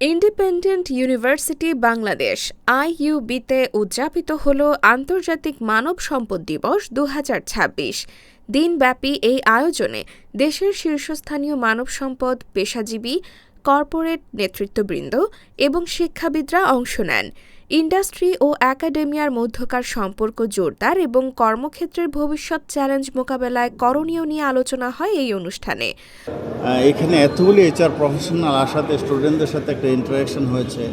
Independent university Bangladesh আইইউবিতে উদযাপিত হল আন্তর্জাতিক মানব সম্পদ দিবস ২০২৬। দিনব্যাপী এই আয়োজনে দেশের শীর্ষস্থানীয় মানব সম্পদ পেশাজীবী, কর্পোরেট নেতৃত্ববৃন্দ এবং শিক্ষাবিদরা অংশ নেন। ইন্ডাস্ট্রি ও একাডেমিয়ার মধ্যকার সম্পর্ক জোরদার এবং কর্মক্ষেত্রের ভবিষ্যৎ চ্যালেঞ্জ মোকাবেলায় করণীয় নিয়ে আলোচনা হয় এই অনুষ্ঠানে। এখানে এতগুলি এইচআর প্রফেশনাল আসাতে স্টুডেন্টদের সাথে একটা ইন্টারাকশন হয়েছে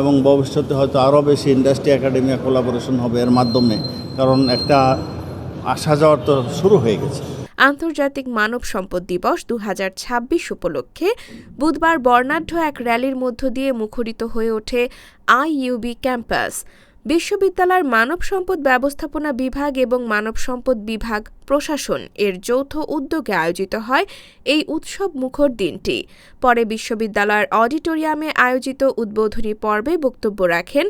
এবং ভবিষ্যতে হয়তো আরও বেশি ইন্ডাস্ট্রি একাডেমিয়া কোলাবোরেশন হবে এর মাধ্যমে, কারণ একটা আসা যাওয়ার তো শুরু হয়ে গেছে। আন্তর্জাতিক মানব সম্পদ দিবস ২০২৬ উপলক্ষে বুধবার বর্ণাঢ্য এক র্যালির মধ্য দিয়ে মুখরিত হয়ে ওঠে আইইউবি ক্যাম্পাস। বিশ্ববিদ্যালয়ের মানব সম্পদ ব্যবস্থাপনা বিভাগ এবং মানব সম্পদ বিভাগ প্রশাসন এর যৌথ উদ্যোগে আয়োজিত হয় এই উৎসব মুখর দিনটি। পরে বিশ্ববিদ্যালয়ের অডিটোরিয়ামে আয়োজিত উদ্বোধনী পর্বে বক্তব্য রাখেন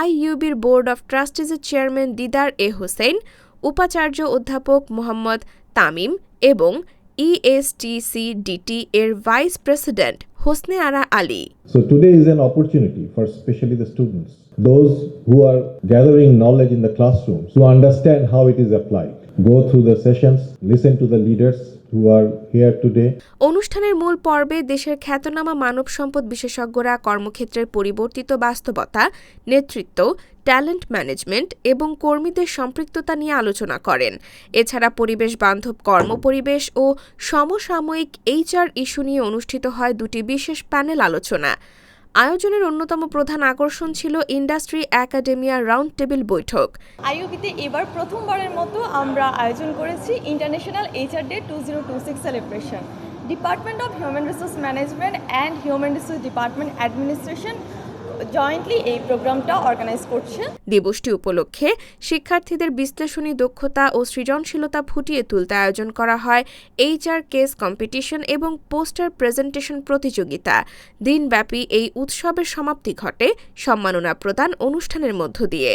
আইইউবির বোর্ড অব ট্রাস্টিজের চেয়ারম্যান দিদার এ হোসেন, উপাচার্য অধ্যাপক মোহাম্মদ তামিম এবং ইএসটিসি-ডিটি এর vice president Hosne Ara Ali. So today is an opportunity for especially the students, those who are gathering knowledge in the classrooms, to understand how it is applied. Go through the sessions, listen to the leaders who are here today. অনুষ্ঠানের মূল পর্বে দেশের খ্যাতনামা মানব সম্পদ বিশেষজ্ঞরা কর্মক্ষেত্রের পরিবর্তিত বাস্তবতা, নেতৃত্ব, ট্যালেন্ট ম্যানেজমেন্ট এবং কর্মীদের সম্পৃক্ততা নিয়ে আলোচনা করেন। এছাড়া পরিবেশ বান্ধব কর্মপরিবেশ ও সমসাময়িক এইচআর ইস্যু নিয়ে অনুষ্ঠিত হয় দুটি বিশেষ প্যানেল আলোচনা। আয়োজনের অন্যতম প্রধান আকর্ষণ ছিল ইন্ডাস্ট্রি একাডেমিয়ার রাউন্ড টেবিল বৈঠক। আইইউবিতে এবার প্রথমবারের মতো আমরা আয়োজন করেছি international HR day 2026 celebration. Department of human resource management and human resource department administration jointly এই প্রোগ্রামটা অর্গানাইজ করছে। দিবসটি উপলক্ষে শিক্ষার্থীদের বিশ্লেষণী দক্ষতা ও সৃজনশীলতা ফুটিয়ে তুলতে আয়োজন করা হয় এইচআর কেস কম্পিটিশন এবং পোস্টার প্রেজেন্টেশন প্রতিযোগিতা। দিনব্যাপী এই উৎসবের সমাপ্তি ঘটে সম্মাননা প্রদান অনুষ্ঠানের মধ্য দিয়ে।